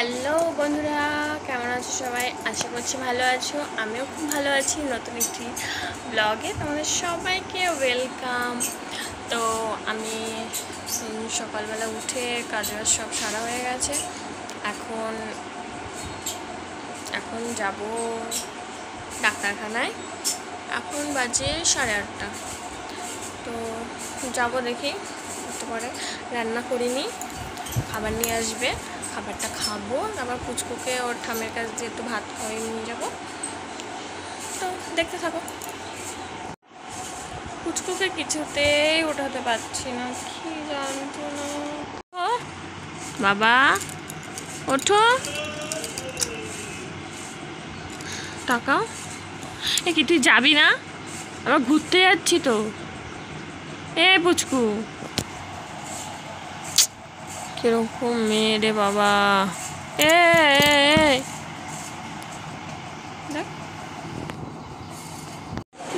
Hello বন্ধুরা, কেমন আছো সবাই? আশা করছি ভালো আছো। আমিও খুব ভালো আছি। নতুন একটি ব্লগে তোমাদের সবাইকে ওয়েলকাম। তো আমি সকালবেলা উঠে কাজবাজ সব সারা হয়ে গেছে। এখন যাব ডাক্তারখানায়। এখন বাজে 8:30। তো যাব, দেখি করতে পারে। রান্না করিনি, খাবার নিয়ে আসবে, খাবারটা খাবো। আবার পুচকুকে ওর ঠামের কাছ দিয়ে একটু ভাত খাইয়ে নিয়ে যাবো। তো দেখতে থাকো। পুচকুকে কিছুতেই ওঠাতে পারছি না, কি জানতো না। ও বাবা, ওঠো, টাকাও। এ কি তুই যাবি না? আবার ঘুরতে যাচ্ছি তো। এ পুচকু, কিরকম মেয়ে রে বাবা। এ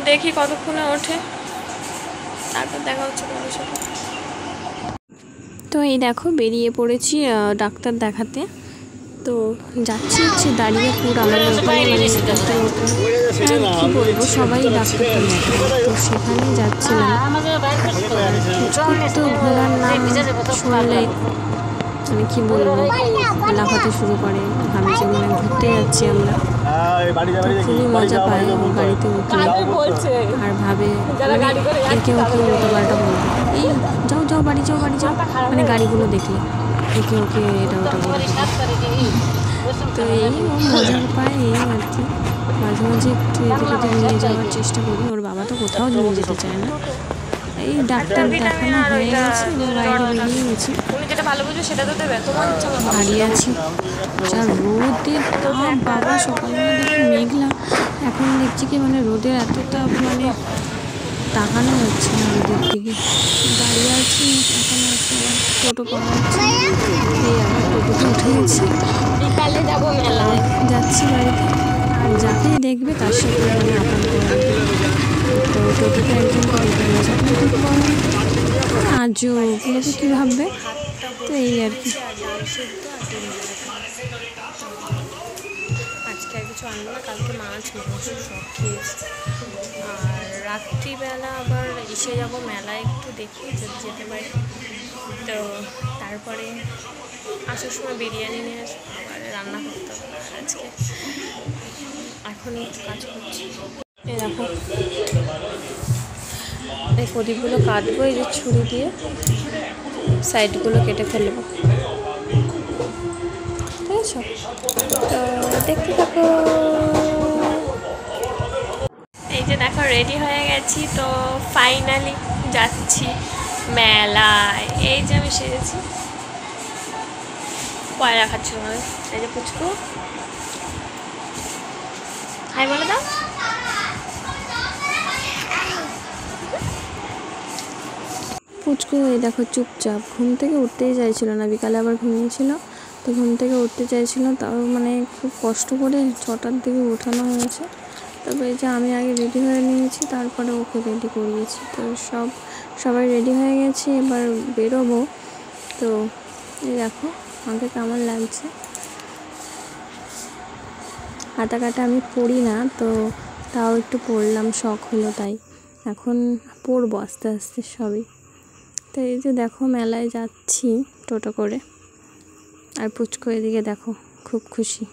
দেখি কতক্ষণে ওঠে, তারপর দেখা হচ্ছে তোমার সাথে। তো এই দেখো বেরিয়ে পড়েছি ডাক্তার দেখাতে। তো যাচ্ছি হচ্ছে দাঁড়িয়েপুর, আমাদের ওখানে কি বলবো, সবাই ডাক্তার তো সেখানে যাচ্ছিলাম। তো ঘোরার নাম শুনলেই মানে কি বলবো, লাফাতে শুরু করে, ভাবে যে মানে ঘুরতে যাচ্ছি আমরা। খুবই মজা পায় গাড়িতে উঠলে, আর ভাবে একে ওকে উল্টো পাল্টা বলবে, এই যাও যাও বাড়ি যাও বাড়ি যাও, মানে গাড়িগুলো দেখলে একে ওকে এটা ওটা বলবে। তো এই ও মজা পায়, এই আর কি। মাঝে মাঝে একটু এদিকে নিয়ে যাওয়ার চেষ্টা করি। ওর বাবা তো কোথাও নিয়ে যেতে চায় না। এই ডাক্তার দেখানো হয়ে গেছে, বাইরে বেরিয়ে গেছি, দাঁড়িয়ে আছি। যা রোদের তাপ বাবা, সকালবেলা দেখে মেঘলা, এখন দেখছি কি মানে রোদের এতটা মানে তাকানো হচ্ছে না রোদের দিকে। দাঁড়িয়ে আছি, এখন একটা টোটো পাওয়া যাচ্ছে, এই আবার টোটোতে উঠে গেছি, বিকালে যাবো মেলায়, যাচ্ছি বাড়িতে। আর যাকেই দেখবে তার সাথে মানে আপন করে। তো টোটোতে একজন আজও ওগুলোকে কী ভাববে। তো এই আর কি, আজকে আর কিছু আনবো না, কালকে মাছ মাংস সব খেয়েছি। আর রাত্রিবেলা আবার এসে যাবো মেলায়, একটু দেখি যদি যেতে পারি। তো তারপরে আসার সময় বিরিয়ানি নিয়ে আসবো, আবার রান্না করতে হবে আজকে। এখন একটু কাজ করছি। এরকম এই প্রদীপগুলো কাটবো, এই যে ছুরি দিয়ে সাইডগুলো কেটে ফেলবো, ঠিক আছে? তো দেখতে থাকো। এই যে দেখো রেডি হয়ে গেছি, তো ফাইনালি যাচ্ছি মেলায়। এই যে আমি সেরেছি, পয়লা খাচ্ছি তোমাদের। এই যে পুচকু, হাই বলে দাও। পুচকু এই দেখো চুপচাপ, ঘুম থেকে উঠতেই চাইছিল না। বিকালে আবার ঘুমিয়েছিল, তো ঘুম থেকে উঠতে চাইছিল, তাও মানে খুব কষ্ট করে 6টার দিকে ওঠানো হয়েছে। তবে এই যে আমি আগে রেডি হয়ে নিয়েছি, তারপরে ওকে রেডি করিয়েছি। তো সবাই রেডি হয়ে গেছে, এবার বেরোবো। তো এই দেখো আমাকে কেমন লাগছে। হাতা কাটা আমি পড়ি না, তো তাও একটু পড়লাম, শখ হলো তাই। এখন পড়বো আস্তে আস্তে সবই। তো এই যে দেখো মেলায় যাচ্ছি টোটো করে, আর পুচকু এদিকে দেখো খুব খুশি।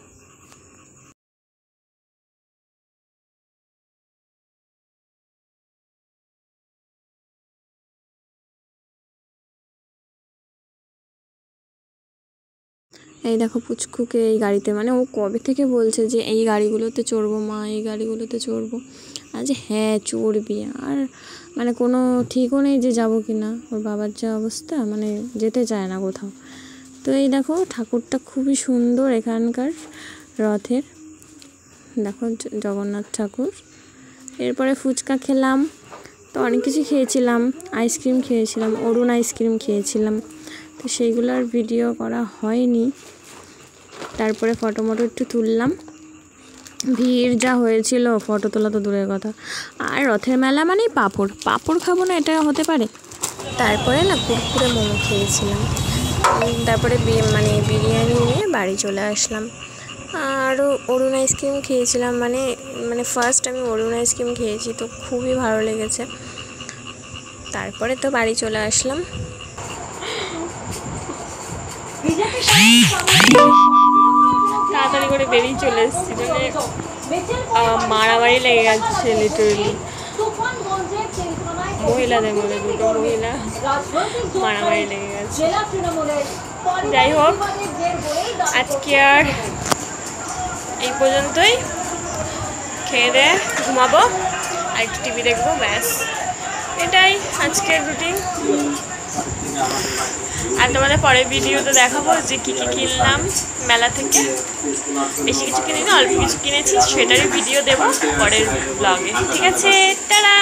এই দেখো পুচকুকে এই গাড়িতে, মানে ও কবে থেকে বলছে যে এই গাড়িগুলোতে চড়বো মা, এই গাড়িগুলোতে চড়বো। আর যে হ্যাঁ চড়বি, আর মানে কোনো ঠিকও নেই যে যাবো কি না। ওর বাবার যা অবস্থা, মানে যেতে চায় না কোথাও। তো এই দেখো ঠাকুরটা খুবই সুন্দর এখানকার রথের, দেখো জগন্নাথ ঠাকুর। এরপরে ফুচকা খেলাম, তো অনেক কিছু খেয়েছিলাম, আইসক্রিম খেয়েছিলাম, অরুণ আইসক্রিম খেয়েছিলাম। তো সেইগুলোর ভিডিও করা হয়নি। তারপরে ফটো মটো একটু তুললাম। ভিড় যা হয়েছিল, ফটো তোলা তো দূরের কথা। আর রথের মেলা মানেই পাঁপড় খাবো না, এটা হতে পারে। তারপরে না কুরকুরে মোমো খেয়েছিলাম। তারপরে মানে বিরিয়ানি নিয়ে বাড়ি চলে আসলাম। আরও অরুণ আইসক্রিম খেয়েছিলাম, মানে ফার্স্ট আমি অরুণ আইসক্রিম খেয়েছি, তো খুবই ভালো লেগেছে। তারপরে তো বাড়ি চলে আসলাম। তাড়াতাড়ি করে বেরিয়ে চলে এসেছি, মানে মারামারি লেগে যাচ্ছে লিটারেলি মহিলাদের মধ্যে, দুটো মহিলা মারামারি লেগে গেছে। যাই হোক, আজকে আর এই পর্যন্তই, খেয়ে দিয়ে ঘুমাবো আর একটু টিভি দেখবো, ব্যাস এটাই আজকের রুটিন। আর তোমাদের পরের ভিডিওতে দেখাবো যে কী কী কিনলাম মেলা থেকে। বেশি কিছু কিনিনি, অল্প কিছু কিনেছি, সেটারই ভিডিও দেবো পরের ব্লগে। ঠিক আছে, টাটা।